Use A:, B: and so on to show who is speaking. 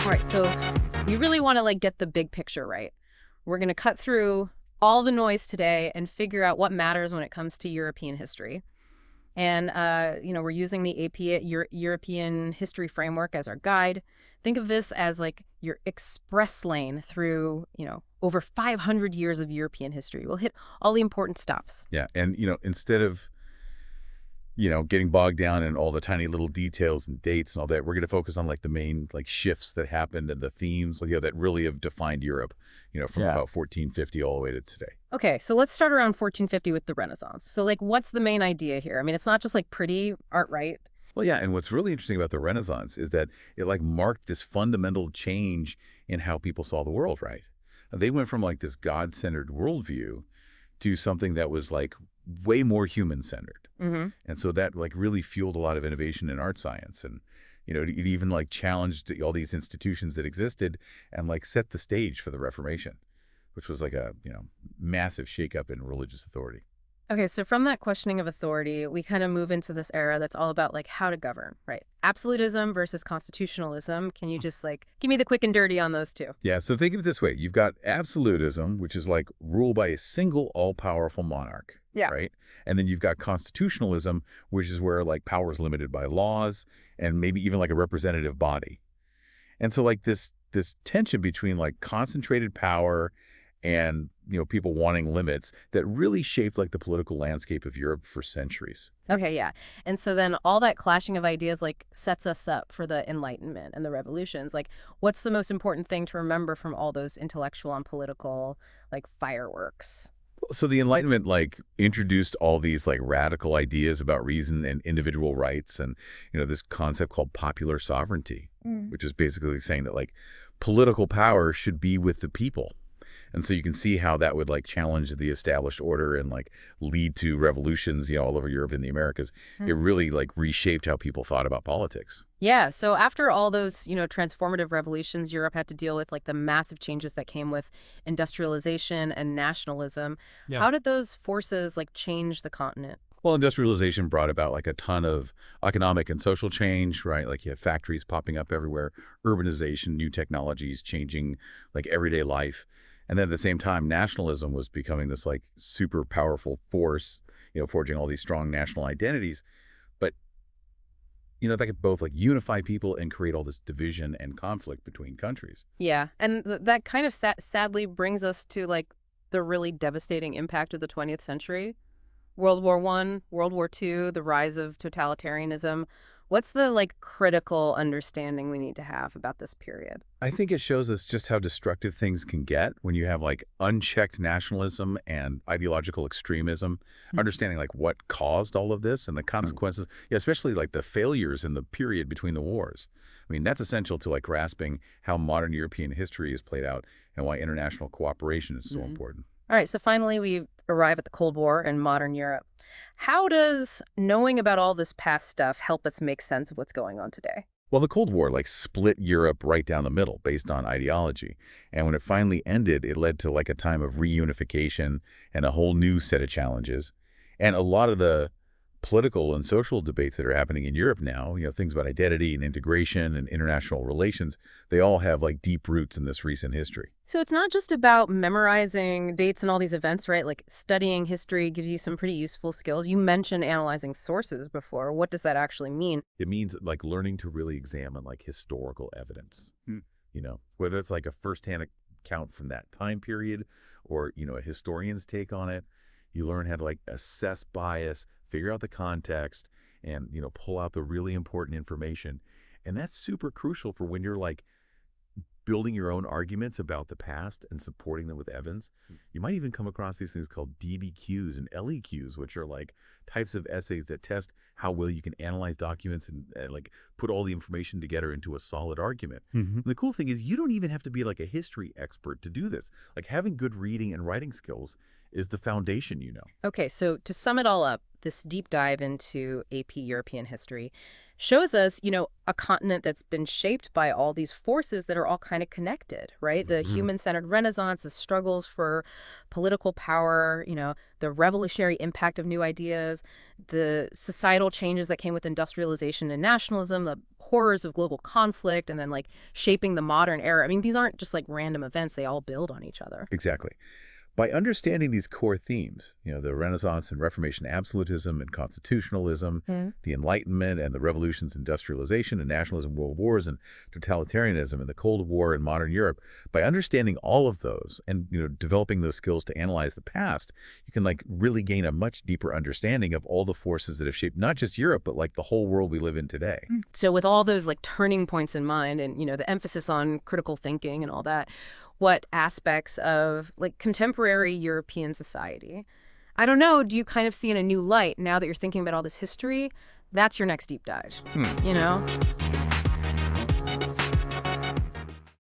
A: All right, so you really want to like get the big picture right. We're going to cut through all the noise today and figure out what matters when it comes to European history. And, we're using the AP European History Framework as our guide. Think of this as like your express lane through, over 500 years of European history. We'll hit all the important stops.
B: Yeah. And, instead of, getting bogged down in all the tiny little details and dates and all that, we're going to focus on like the main like shifts that happened and the themes, that really have defined Europe, from about 1450 all the way to today.
A: Okay, so let's start around 1450 with the Renaissance. So, like, what's the main idea here? I mean, it's not just like pretty art, right?
B: Well, yeah. And what's really interesting about the Renaissance is that it like marked this fundamental change in how people saw the world, right? They went from like this God-centered worldview to something that was like way more human-centered.
A: Mm-hmm.
B: And so that like really fueled a lot of innovation in art science. And, it even like challenged all these institutions that existed and like set the stage for the Reformation, which was like a, massive shakeup in religious authority.
A: Okay, so from that questioning of authority, we kind of move into this era that's all about like how to govern, right? Absolutism versus constitutionalism. Can you just like give me the quick and dirty on those two?
B: Yeah, so think of it this way. You've got absolutism, which is like rule by a single all-powerful monarch,
A: Yeah.
B: right? And then you've got constitutionalism, which is where like power is limited by laws and maybe even like a representative body. And so like this tension between like concentrated power and, people wanting limits that really shaped like the political landscape of Europe for centuries.
A: Okay, yeah. And so then all that clashing of ideas like sets us up for the Enlightenment and the revolutions. Like, what's the most important thing to remember from all those intellectual and political like fireworks?
B: So the Enlightenment like introduced all these like radical ideas about reason and individual rights and, this concept called popular sovereignty, which is basically saying that like political power should be with the people. And so you can see how that would like challenge the established order and like lead to revolutions, all over Europe and the Americas. It really like reshaped how people thought about politics.
A: Yeah, so after all those, transformative revolutions, Europe had to deal with like the massive changes that came with industrialization and nationalism.
B: Yeah.
A: How did those forces like change the continent?
B: Well, industrialization brought about like a ton of economic and social change, right? Like you have factories popping up everywhere, urbanization, new technologies changing like everyday life. And then at the same time, nationalism was becoming this like super powerful force, forging all these strong national identities. But, that could both like unify people and create all this division and conflict between countries.
A: Yeah, and that kind of sadly brings us to like the really devastating impact of the 20th century. World War I, World War II, the rise of totalitarianism. What's the like critical understanding we need to have about this period?
B: I think it shows us just how destructive things can get when you have like unchecked nationalism and ideological extremism, understanding like what caused all of this and the consequences, especially like the failures in the period between the wars. I mean, that's essential to like grasping how modern European history is played out and why international cooperation is so important.
A: All right, so finally we arrive at the Cold War and modern Europe. How does knowing about all this past stuff help us make sense of what's going on today?
B: Well, the Cold War like split Europe right down the middle based on ideology. And when it finally ended, it led to like a time of reunification and a whole new set of challenges. And a lot of the political and social debates that are happening in Europe now, things about identity and integration and international relations, they all have like deep roots in this recent history.
A: So it's not just about memorizing dates and all these events, right? Like studying history gives you some pretty useful skills. You mentioned analyzing sources before. What does that actually mean?
B: It means like learning to really examine like historical evidence, whether it's like a firsthand account from that time period or, a historian's take on it. You learn how to like assess bias, figure out the context, and, pull out the really important information. And that's super crucial for when you're like building your own arguments about the past and supporting them with evidence. You might even come across these things called DBQs and LEQs, which are like types of essays that test how well you can analyze documents and like put all the information together into a solid argument. And the cool thing is you don't even have to be like a history expert to do this. Like having good reading and writing skills is the foundation,
A: Okay, so to sum it all up, this deep dive into AP European history shows us, a continent that's been shaped by all these forces that are all kind of connected, right? The human-centered Renaissance, the struggles for political power, the revolutionary impact of new ideas, the societal changes that came with industrialization and nationalism, the horrors of global conflict and then like shaping the modern era. I mean, these aren't just like random events. They all build on each other.
B: Exactly. By understanding these core themes, the Renaissance and Reformation absolutism and constitutionalism, the Enlightenment and the revolutions, industrialization and nationalism, world wars and totalitarianism and the Cold War and modern Europe, by understanding all of those and developing those skills to analyze the past, you can like really gain a much deeper understanding of all the forces that have shaped not just Europe, but like the whole world we live in today.
A: So with all those like turning points in mind and, the emphasis on critical thinking and all that, what aspects of like contemporary European society, I don't know, do you kind of see in a new light now that you're thinking about all this history? That's your next deep dive,